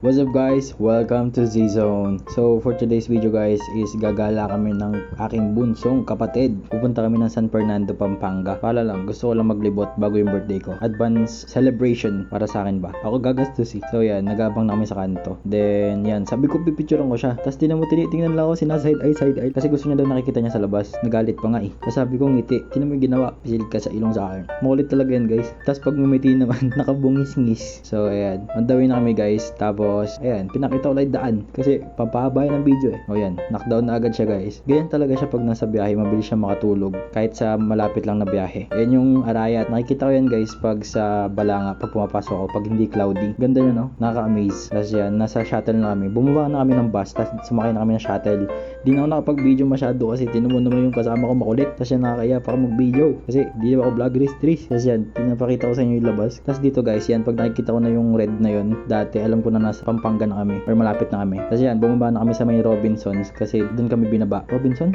What's up guys? Welcome to Z-Zone. So for today's video guys is gagala kami ng aking bunsong kapatid. Pupunta kami ng San Fernando, Pampanga. Pala lang, gusto ko lang maglibot bago yung birthday ko. Advance celebration para sa akin ba? Ako gagastos eh. So yan, nagabang na kami sa kanto. Then yan, sabi ko pipicturean ko siya. Tapos tinitingnan lang ako, side eye. Kasi gusto niya daw nakikita niya sa labas. Nagalit pa nga eh. Tapos sabi ko ngiti. Tinan mo yung ginawa. Pisil ka sa ilong sa akin. Makulit talaga yan guys. Tapos pag ngumiti naman, nakabungis-ngis. So ayan, on the way na kami guys. Tapos ayan, pinakita ko lang daan kasi papahaba ng video eh. O yan, knockdown na agad siya guys. Ganyan talaga siya pag nasa biyahe, mabilis siya makatulog kahit sa malapit lang na biyahe. Ayan yung Arayat. Nakikita ko yan guys pag sa Balanga, pag pumapasok ako, pag hindi cloudy. Ganda yun no? Nakaka-amaze. Tapos yan, nasa shuttle na kami. Bumaba na kami ng bus, tapos sumakay na kami ng shuttle. Di na ako nakapag-video masyado kasi tinumun naman yung kasama ko makulit. Tapos yan nakakaya pa ako mag-video kasi di na ako vlog race. Tapos yan, pinapakita ko sa inyo yung labas. Tapos dito guys, yan, pag nakikita ko na yung red na yun, dati alam ko na nasa Pampanga na kami or malapit na kami. Tapos yan, bumaba na kami sa may Robinsons kasi doon kami binaba. Robinson.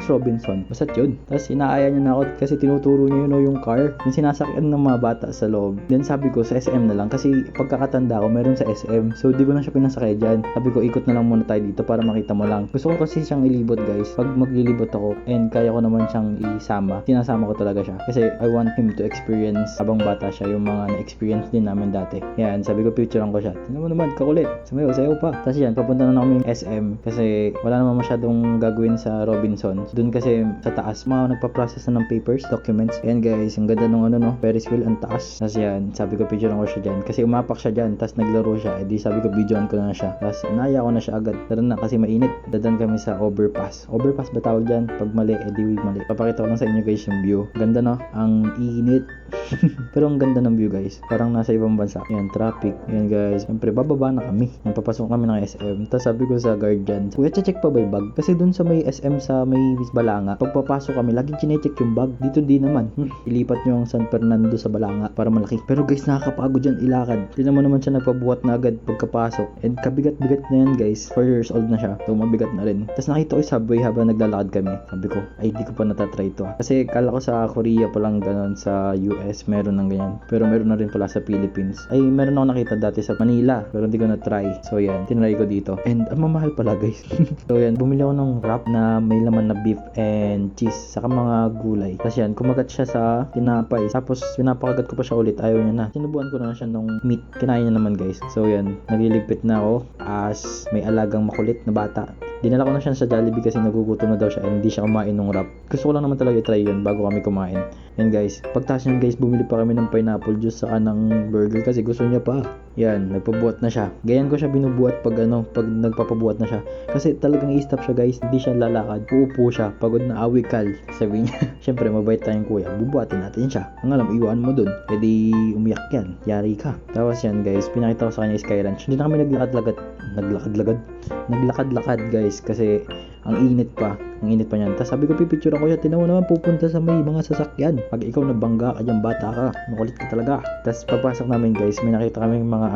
Basta yun. Tapos inaaya niya na ako kasi tinuturo niya yun o yung car. Yung sinasakyan ng mga bata sa loob. Then sabi ko sa SM na lang kasi pagkakatanda ko meron sa SM. So di ko na siya pinasakay dyan. Sabi ko ikot na lang muna tayo dito para makita mo lang. Gusto ko kasi siyang ilibot guys. Pag maglilibot ako and kaya ko naman siyang isama, sinasama ko talaga siya. Kasi I want him to experience habang bata siya yung mga na-experience din namin dati. Yan, sabi ko picturean ko siya. Tingnan mo naman, kakulit. Sayo pa. Tapos yan, papunta na kami yung SM kasi wala naman masyadong gagawin sa Robinsons. Doon kasi sa taas, mga nagpa-process na ng papers, documents. Ayan guys, ang ganda nung Ferris wheel ang taas. Tapos yan, sabi ko picturean ko siya dyan kasi umapak siya dyan, tapos naglaro siya. Edi sabi ko videoan ko na siya. Tapos inaya ko na siya agad. Tara na kasi mainit. Dadan kami sa overpass. Overpass ba tawag dyan? Pag mali, edi mali. Papakita ko lang sa inyo guys yung view. Ganda no? Ang init. Pero ang ganda ng view guys. Parang nasa ibang bansa. Yan, traffic. Yan guys. Siyempre, bababa na kami. Yan, papasok kami ng SM. Tapos sabi ko sa guardian, kuya, check pa ba yung bag? Kasi dun sa may SM sa may Balanga, pag papasok kami, laging chinecheck yung bag. Dito di naman. Ilipat nyo ang San Fernando sa Balanga para malaki. Pero guys, nakakapagod yan ilakad. Tignan mo naman siya nagpabuhat na agad pagkapasok. And kabigat-bigat na yan guys. 4 years old na siya. So mabigat na rin. Tapos nakita ko yung subway habang naglalakad kami. Sabi ko, ay di ko pa natatry ito. Kasi kala ko sa Korea pa lang ganon, sa US meron ng ganyan. Pero meron na rin pala sa Philippines. Ay, meron ako nakita dati sa Manila. Pero hindi ko na-try. So yan, tinry ko dito. And ang mamahal pala guys. So yan, bumili ako ng wrap na may laman na beef and cheese. Saka mga gulay. Tapos yan, kumagat siya sa tinapay. Tapos pinapakagat ko pa siya ulit. Ayaw niya na. Sinubuan ko na siya ng meat. Kinain niya naman guys. So yan, nagliligpit na ako as may alagang makulit na bata. Dinala ko na siya sa Jollibee kasi nagugutom na daw siya and hindi siya kumain ng wrap. Gusto ko lang naman talaga i-try yun bago kami kumain. And guys, pagtaas niyan guys, bumili pa kami ng pineapple juice saka ng burger kasi gusto niya pa. Yan, nagpabuhat na siya. Ganyan ko siya binubuhat pag pag nagpapabuhat na siya. Kasi talagang i-stop siya guys, hindi siya lalakad. Uupo siya, pagod na awikal. Sabi niya, syempre mabait tayong kuya, bubuhatin natin siya. Ang alam, iwan mo dun. E di umiyak yan, yari ka. Tapos yan guys, pinakita ko sa kanya Sky Ranch. Hindi na kami naglakad-lakad guys kasi ang init pa niyan. Tapos sabi ko pipicturean ko siya, tinaw naman pupunta sa may mga sasakyan. Pag ikaw nabangga ka dyan, bata ka, makulit ka talaga. Tapos pagpasok namin guys, may nakita kami mga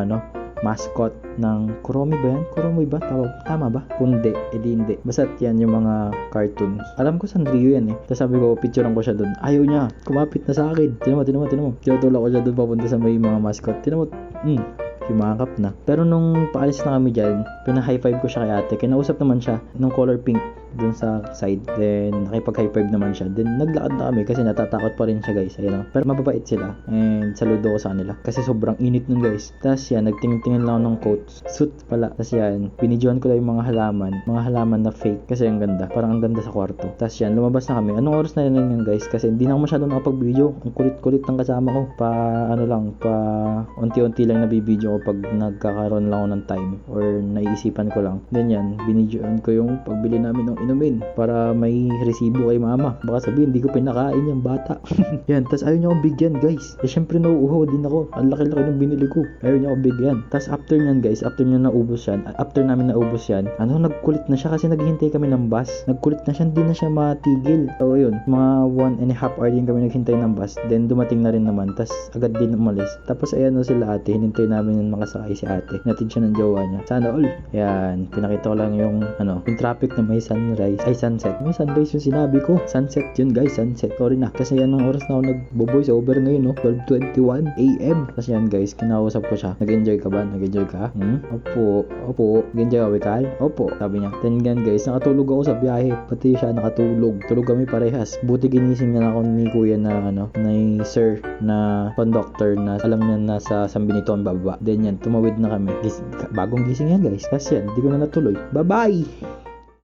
mascot ng Kuromi ba yan? Kuromi ba? Tama ba? Kundi, edi hindi. Basta yan yung mga cartoons. Alam ko Sanrio yan eh. Tapos sabi ko, picturean ko siya dun. Ayaw niya. Kumapit na sa akin. Tinan mo. Tinutulak ko siya dun papunta sa may mga mascot. Tinan mo. Yumakap na. Pero nung paalis na kami dyan, pina-high five ko siya kay ate. Kinausap naman siya nung color pink dun sa side. Then nakipag-high five naman siya. Then naglakad na kami kasi natatakot pa rin siya guys. Ayun. Pero mababait sila. And saludo ko sa kanila. Kasi sobrang init nun guys. Tapos yan, nagtingin-tingin lang ako ng coats. Suit pala. Tapos yan, binidyoan ko lang yung mga halaman na fake. Kasi ang ganda. Parang ang ganda sa kwarto. Tapos yan, lumabas na kami. Anong oras na yun yan guys? Kasi hindi na ako masyadong nakapag-video. Ang kulit-kulit ng kasama ko. Pa unti-unti lang nabibideo ko pag nagkakaroon lang ako ng time or naiisipan ko lang. Then yan, binidyoan ko yung pagbili namin ng inumin para may resibo kay mama. Baka sabihin, hindi ko pinakain yung bata. Yan, tas ayaw niya akong bigyan guys. Eh syempre nauuhaw din ako. Ang laki-laki ng binili ko. Ayaw niya akong bigyan. Tas after nyan guys, after namin naubos yan, nagkulit na siya kasi naghihintay kami ng bus. Nagkulit na siya, hindi na siya matigil. So yun, mga 1.5 hour din kami naghintay ng bus. Then dumating na rin naman, tas agad din umalis. Tapos ayan sila ate, hinintay namin yung makasakay si ate. Natid siya ng jowa niya. Sana all. Yan, pinakita ko lang yung traffic na may San sunrise. Ay, sunset. May sunrise yung sinabi ko. Sunset yun guys, sunset. Sorry na. Kasi yan ang oras na ako nagbo-voice over ngayon, no? 12:21 AM. Kasi yan guys, kinausap ko siya. Nag-enjoy ka ba? Nag-enjoy ka? Opo. Nag-enjoy ka, Wikal? Opo. Sabi niya. Then gan guys, nakatulog ako sa biyahe. Pati siya nakatulog. Tulog kami parehas. Buti ginising na ako ni kuya na na sir na conductor na alam niya na sa San Benito ang bababa. Then yan, tumawid na kami. Bagong gising yan guys. Kasi yan, hindi ko na natuloy. Bye-bye!